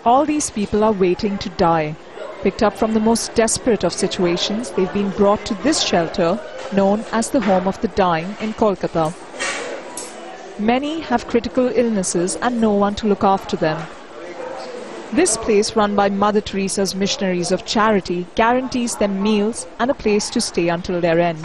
All these people are waiting to die. Picked up from the most desperate of situations, they've been brought to this shelter, known as the Home of the Dying in Kolkata. Many have critical illnesses and no one to look after them. This place, run by Mother Teresa's Missionaries of Charity, guarantees them meals and a place to stay until their end.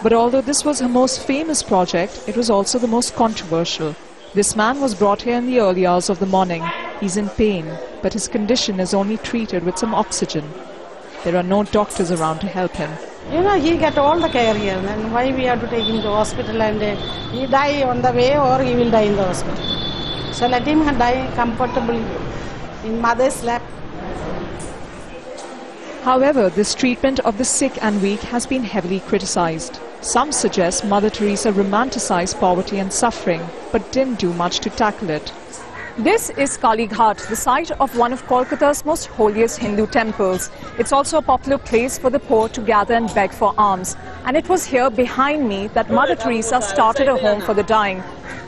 But although this was her most famous project, it was also the most controversial. This man was brought here in the early hours of the morning. He's in pain, but his condition is only treated with some oxygen. There are no doctors around to help him. You know, he get all the care here, and why we have to take him to hospital and he die on the way or he will die in the hospital. So let him die comfortably in mother's lap. However, this treatment of the sick and weak has been heavily criticized. Some suggest Mother Teresa romanticized poverty and suffering, but didn't do much to tackle it. This is Kali Ghat, the site of one of Kolkata's most holiest Hindu temples. It's also a popular place for the poor to gather and beg for alms. And it was here behind me that Mother Teresa started a home for the dying.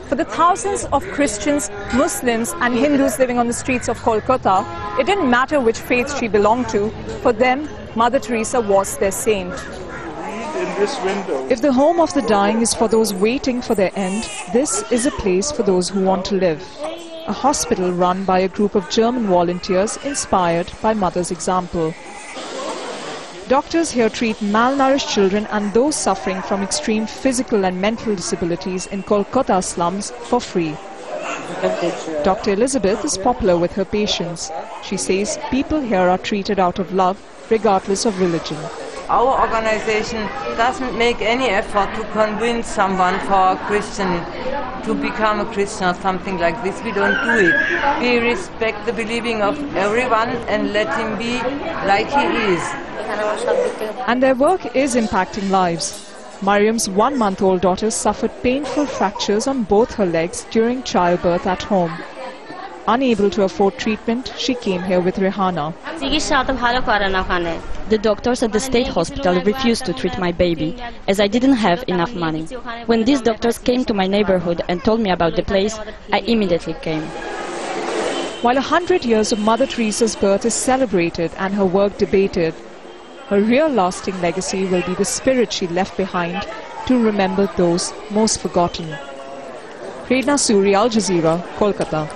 For the thousands of Christians, Muslims and Hindus living on the streets of Kolkata, it didn't matter which faith she belonged to. For them, Mother Teresa was their saint. If the Home of the Dying is for those waiting for their end, this is a place for those who want to live. A hospital run by a group of German volunteers inspired by Mother's example. Doctors here treat malnourished children and those suffering from extreme physical and mental disabilities in Kolkata slums for free. Dr. Elizabeth is popular with her patients. She says people here are treated out of love, regardless of religion. Our organization doesn't make any effort to convince someone for a Christian to become a Christian or something like this. We don't do it. We respect the believing of everyone and let him be like he is. And their work is impacting lives. Mariam's 1-month-old daughter suffered painful fractures on both her legs during childbirth at home. Unable to afford treatment, she came here with Rehana. The doctors at the state hospital refused to treat my baby, as I didn't have enough money. When these doctors came to my neighborhood and told me about the place, I immediately came. While 100 years of Mother Teresa's birth is celebrated and her work debated, her real lasting legacy will be the spirit she left behind to remember those most forgotten. Prerna Suri, Al Jazeera, Kolkata.